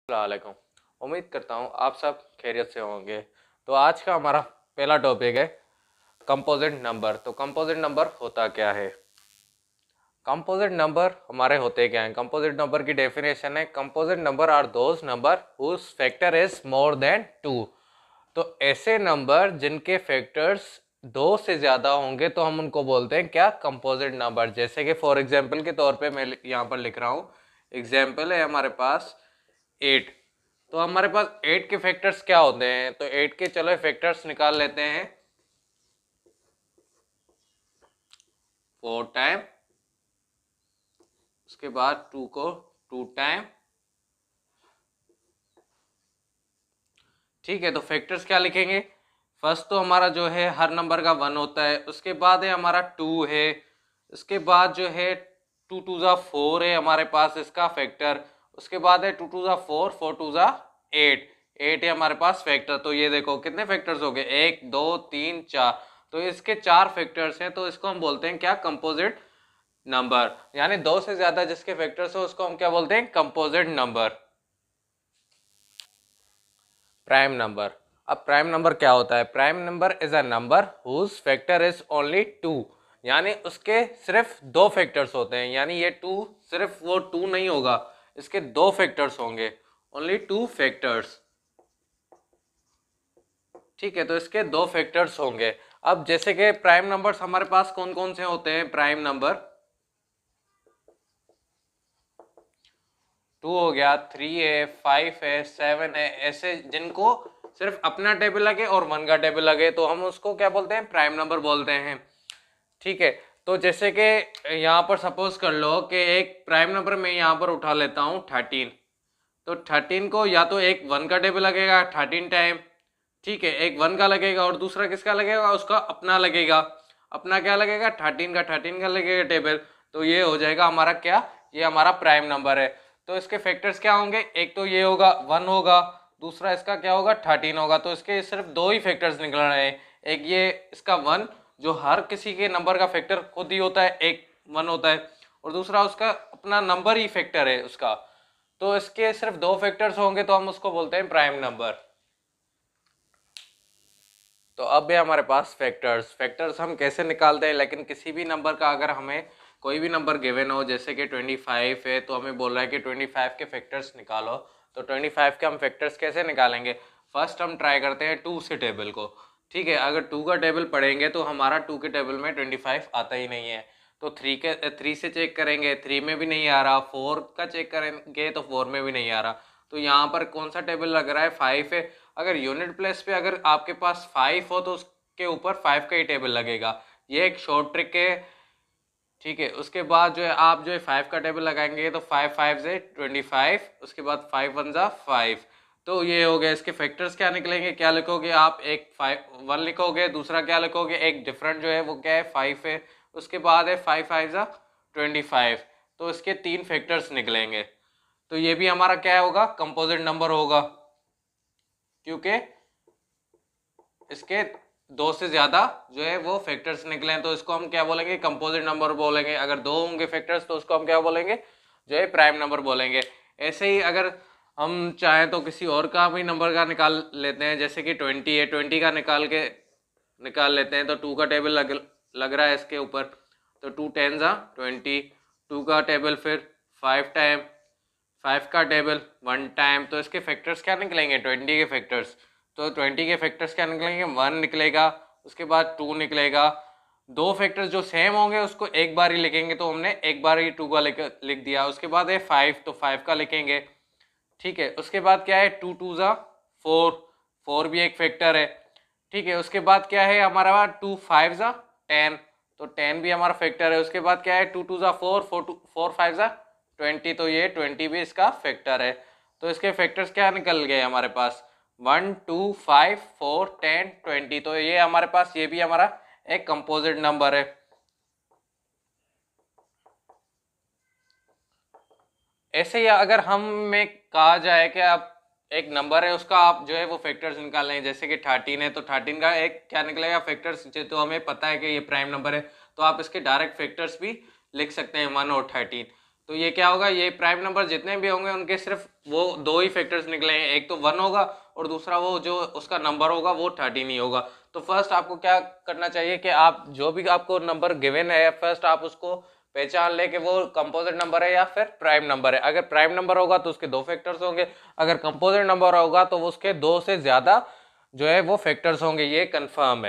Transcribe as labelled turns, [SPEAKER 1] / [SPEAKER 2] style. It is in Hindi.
[SPEAKER 1] अस्सलामुअलैकुम। उम्मीद करता हूँ आप सब खैरियत से होंगे। तो आज का हमारा पहला टॉपिक है कंपोजिट नंबर। तो कंपोजिट नंबर होता क्या है? कंपोजिट नंबर हमारे होते क्या हैं? कंपोजिट नंबर की डेफिनेशन है, composite number are those number whose factor is more than 2। तो ऐसे नंबर जिनके फैक्टर्स 2 से ज़्यादा होंगे तो हम उनको बोलते हैं क्या? Composite number. जैसे कि फॉर एग्जांपल के तौर पे मैं यहाँ पर लिख रहा हूँ, एग्जाम्पल है हमारे पास 8। तो हमारे पास 8 के फैक्टर्स क्या होते हैं? तो 8 के चलो फैक्टर्स निकाल लेते हैं। 4 टाइम, उसके बाद 2 को 2 टाइम। ठीक है, तो फैक्टर्स क्या लिखेंगे? फर्स्ट तो हमारा जो है हर नंबर का 1 होता है, उसके बाद है हमारा 2 है, उसके बाद जो है 2 टू ज़ा 4 है हमारे पास इसका फैक्टर, उसके बाद है 2 टू ज़ा 4, 4 टू ज़ा 8, 8 है हमारे पास फैक्टर। तो ये देखो कितने फैक्टर्स हो गए, 1 2 3 4। तो इसके 4 फैक्टर्स हैं, तो इसको हम बोलते हैं क्या? Composite number. यानी 2 से ज्यादा जिसके फैक्टर्स हो उसको हम क्या बोलते हैं? Composite number. Prime number. अब प्राइम नंबर क्या होता है? Prime number is a number whose factor is only 2। यानी उसके सिर्फ 2 फैक्टर्स होते हैं। यानी ये 2 सिर्फ वो 2 नहीं होगा, इसके 2 फैक्टर्स होंगे, ओनली 2 फैक्टर्स। ठीक है, तो इसके 2 फैक्टर्स होंगे। अब जैसे कि प्राइम नंबर्स हमारे पास कौन कौन से होते हैं? प्राइम नंबर 2 हो गया, 3 है, 5 है, 7 है, ऐसे जिनको सिर्फ अपना टेबल लगे और 1 का टेबल लगे तो हम उसको क्या बोलते हैं? प्राइम नंबर बोलते हैं। ठीक है, तो जैसे कि यहाँ पर सपोज कर लो कि एक प्राइम नंबर में यहाँ पर उठा लेता हूँ 13। तो 13 को या तो एक 1 का टेबल लगेगा 13 टाइम, ठीक है, एक 1 का लगेगा और दूसरा किसका लगेगा? उसका अपना लगेगा। अपना क्या लगेगा? 13 का लगेगा टेबल। तो ये हो जाएगा हमारा क्या? ये हमारा प्राइम नंबर है। तो इसके फैक्टर्स क्या होंगे? एक तो ये होगा 1 होगा, दूसरा इसका क्या होगा? 13 होगा। तो इसके सिर्फ 2 ही फैक्टर्स निकल रहे हैं। एक ये इसका 1 जो हर किसी के नंबर का फैक्टर खुद ही होता है, एक 1 होता है, और दूसरा उसका अपना नंबर ही फैक्टर है उसका। तो इसके सिर्फ 2 फैक्टर्स होंगे तो हम उसको बोलते हैं प्राइम नंबर। तो अब है हमारे पास फैक्टर्स। फैक्टर्स हम कैसे निकालते हैं? लेकिन किसी भी नंबर का अगर हमें कोई भी नंबर गिवन हो, जैसे कि 25 है तो हमें बोल रहा है कि 25 के फैक्टर्स निकालो। तो 25 के हम फैक्टर्स कैसे निकालेंगे? फर्स्ट हम ट्राई करते हैं 2 से टेबल को। ठीक है, अगर 2 का टेबल पढ़ेंगे तो हमारा 2 के टेबल में 25 आता ही नहीं है। तो 3 से चेक करेंगे, 3 में भी नहीं आ रहा। 4 का चेक करेंगे तो 4 में भी नहीं आ रहा। तो यहाँ पर कौन सा टेबल लग रहा है? 5 है। अगर यूनिट प्लेस पे अगर आपके पास 5 हो तो उसके ऊपर 5 का ही टेबल लगेगा। ये एक शॉर्ट ट्रिक है। ठीक है, उसके बाद जो है आप जो है 5 का टेबल लगाएंगे तो 5 5 से 25, उसके बाद 5 1 जा 5। तो ये हो गया। इसके फैक्टर्स क्या निकलेंगे? क्या लिखोगे आप? एक 1 लिखोगे, दूसरा क्या लिखोगे? एक डिफरेंट जो है वो क्या है? 5 है। उसके बाद है 5 5 जा 25। तो इसके 3 फैक्टर्स निकलेंगे। तो ये भी हमारा क्या होगा? कंपोजिट नंबर होगा, क्योंकि इसके 2 से ज्यादा जो है वो फैक्टर्स निकले हैं। तो इसको हम क्या बोलेंगे? कंपोजिट नंबर बोलेंगे। अगर 2 होंगे फैक्टर्स तो उसको हम क्या बोलेंगे? जो है प्राइम नंबर बोलेंगे। ऐसे ही अगर हम चाहें तो किसी और का भी नंबर का निकाल लेते हैं, जैसे कि 20 है, 20 का निकाल लेते हैं। तो 2 का टेबल लग रहा है इसके ऊपर। तो 2 10 जा 20, 2 का टेबल फिर 5 टाइम, 5 का टेबल 1 टाइम। तो इसके फैक्टर्स क्या निकलेंगे? 20 के फैक्टर्स। तो 20 के फैक्टर्स क्या निकलेंगे? 1 निकलेगा, उसके बाद 2 निकलेगा। 2 फैक्टर्स जो सेम होंगे उसको एक बार ही लिखेंगे, तो हमने एक बार ही 2 का लिख दिया। उसके बाद है 5, तो 5 का लिखेंगे। ठीक है, उसके बाद क्या है? 2 2 जा 4, 4 भी एक फैक्टर है। ठीक है, उसके बाद क्या है हमारा? 2 5 जा 10, तो 10 भी हमारा फैक्टर है। उसके बाद क्या है? 2 2 जा 4, 4 5 जा 20, तो ये 20 भी इसका फैक्टर है। तो इसके फैक्टर्स क्या निकल गए हमारे पास? 1 2 5 4 10 20। तो ये हमारे पास ये भी हमारा एक कंपोजिट नंबर है। ऐसे ही अगर हम में कहा जाए कि आप एक नंबर है उसका आप जो है वो फैक्टर्स निकालें, जैसे कि 13 है तो 13 का एक क्या निकलेगा? फैक्टर्स। तो हमें पता है कि ये प्राइम नंबर है तो आप इसके डायरेक्ट फैक्टर्स भी लिख सकते हैं, 1 और 13। तो ये क्या होगा, ये प्राइम नंबर जितने भी होंगे उनके सिर्फ वो दो ही फैक्टर्स निकलेंगे, एक तो 1 होगा और दूसरा वो जो उसका नंबर होगा वो 13 ही होगा। तो फर्स्ट आपको क्या करना चाहिए कि आप जो भी आपको नंबर गिवन है फर्स्ट आप उसको पहचान ले कि वो कंपोजिट नंबर है या फिर प्राइम नंबर है। अगर प्राइम नंबर होगा तो उसके दो फैक्टर्स होंगे, अगर कंपोजिट नंबर होगा तो उसके दो से ज्यादा जो है वो फैक्टर्स होंगे, ये कंफर्म है।